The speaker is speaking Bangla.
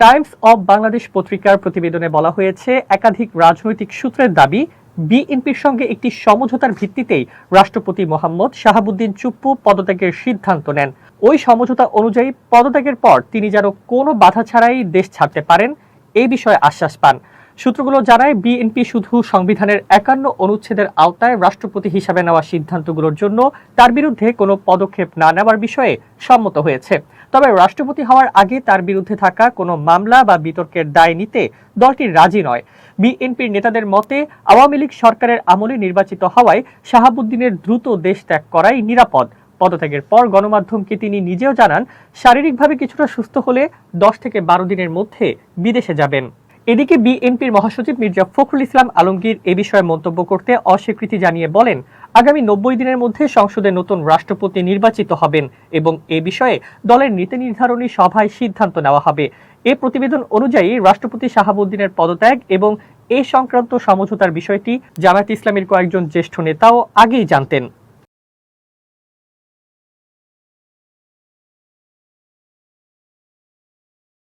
টাইমস অব বাংলাদেশ পত্রিকার প্রতিবেদনে বলা হয়েছে, একাধিক রাজনৈতিক সূত্রের দাবি বিএনপির সঙ্গে একটি সমঝোতার ভিত্তিতেই রাষ্ট্রপতি মোহাম্মদ শাহাবুদ্দিন চুপ্পু পদত্যাগের সিদ্ধান্ত নেন। ওই সমঝোতা অনুযায়ী পদত্যাগের পর তিনি যেন কোনো বাধা ছাড়াই দেশ ছাড়তে পারেন এই বিষয়ে আশ্বাস পান। সূত্রগুলো জানায়, বিএনপি শুধু সংবিধানের ৫১ অনুচ্ছেদের আওতায় রাষ্ট্রপতি হিসাবে নেওয়া সিদ্ধান্তগুলোর জন্য তার বিরুদ্ধে কোনো পদক্ষেপ না নেওয়ার বিষয়ে সম্মত হয়েছে। তবে রাষ্ট্রপতি হওয়ার আগে তার বিরুদ্ধে থাকা কোনো মামলা বা বিতর্কের দায় নিতে দলটি রাজি নয়। বিএনপির নেতাদের মতে, আওয়ামী লীগ সরকারের আমলে নির্বাচিত হওয়ায় শাহাবুদ্দিনের দ্রুত দেশ ত্যাগ করাই নিরাপদ। পদত্যাগের পর গণমাধ্যমকে তিনি নিজেও জানান, শারীরিকভাবে কিছুটা সুস্থ হলে ১০ থেকে ১২ দিনের মধ্যে বিদেশে যাবেন। এদিকে বিএনপির মহাসচিব মির্জা ফখরুল ইসলাম আলমগীর এ বিষয়ে মন্তব্য করতে অস্বীকৃতি জানিয়ে বলেন, আগামী ৯০ দিনের মধ্যে সংসদে নতুন রাষ্ট্রপতি নির্বাচিত হবেন এবং এ বিষয়ে দলের নীতি নির্ধারণী সভায় সিদ্ধান্ত নেওয়া হবে। এ প্রতিবেদন অনুযায়ী রাষ্ট্রপতি শাহাবুদ্দিনের পদত্যাগ এবং এ সংক্রান্ত সমঝোতার বিষয়টি জামায়াতে ইসলামীর কয়েকজন জ্যেষ্ঠ নেতাও আগেই জানতেন।